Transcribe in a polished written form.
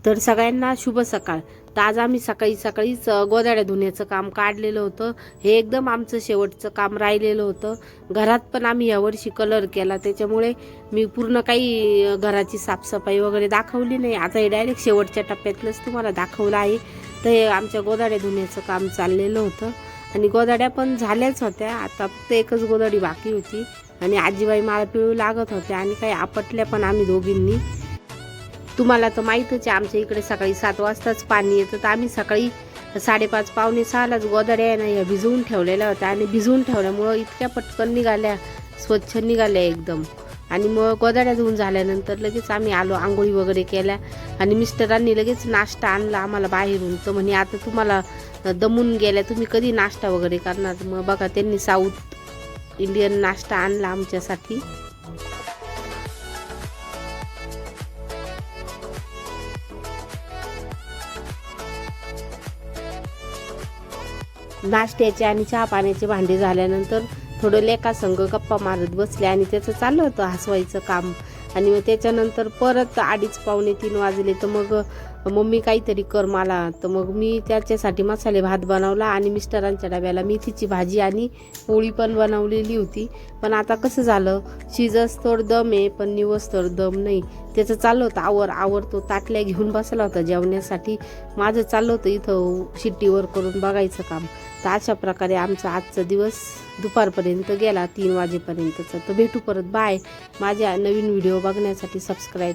तर सगळ्यांना शुभ सकाळ। तर आज आम्ही सकाळी सकाळीच गोधड्या धुण्याचं काम काढलेलं होतं। हे एकदम आमचं शेवटचं काम राहिलेलं होतं। घरात पण आम्ही यावर्षी कलर केला, त्याच्यामुळे मी पूर्ण काही घराची साफसफाई वगैरे दाखवली नाही। आता हे डायरेक्ट शेवटच्या टप्प्यातलंच तुम्हाला दाखवलं आहे। तर हे आमच्या गोधड्या धुण्याचं काम चाललेलं होतं आणि गोधड्या पण झाल्याच होत्या। आता फक्त एकच गोधडी बाकी होती आणि आजीबाई मला पिळू लागत होत्या आणि काही आपटल्या पण आम्ही दोघींनी। तुम्हाला तर माहीतच आहे, आमच्या इकडे सकाळी 7 वाजताच पाणी येतं। तर आम्ही सकाळी 5:30 पावणे 6लाच गोधड्या आहे ना या भिजवून ठेवलेल्या होत्या आणि भिजवून ठेवल्यामुळं इतक्या पटकन निघाल्या, स्वच्छ निघाल्या एकदम। आणि मग गोधड्या धुवून झाल्यानंतर लगेच आम्ही आलो, आंघोळी वगैरे केल्या आणि मिस्टरांनी लगेच नाश्ता आणला आम्हाला बाहेरून। तर म्हणे आता तुम्हाला दमून गेल्या, तुम्ही कधी नाश्ता वगैरे करणार। मग बघा त्यांनी साऊथ इंडियन नाश्ता आणला आमच्यासाठी। नाश्त्याचे आणि चहा पाण्याचे भांडे झाल्यानंतर थोडं लेकासंग गप्पा मारत बसले आणि त्याचं चाललं होतं हसवायचं काम। आणि मग त्याच्यानंतर परत 2:30 पावणे 3 वाजले। तर मग मम्मी काहीतरी कर मला, तर मग मी त्याच्यासाठी मसाले भात बनवला आणि मिस्टरांच्या डब्याला मेथीची भाजी आणि पोळी पण बनवलेली होती। पण आता कसं झालं, शिजस तर दम आहे पण निवस तर दम नाही। त्याचं चाललं होतं आवर तो ताटल्या घेऊन बसला होता जेवण्यासाठी। माझं चाललं होतं इथं शिट्टीवर करून बघायचं काम। तर अशा प्रकारे आमचा आजचा दिवस दुपारपर्यंत गेला, 3 वाजेपर्यंतचा। तर भेटू परत, बाय। माझ्या नवीन व्हिडिओ बघण्यासाठी सबस्क्राईब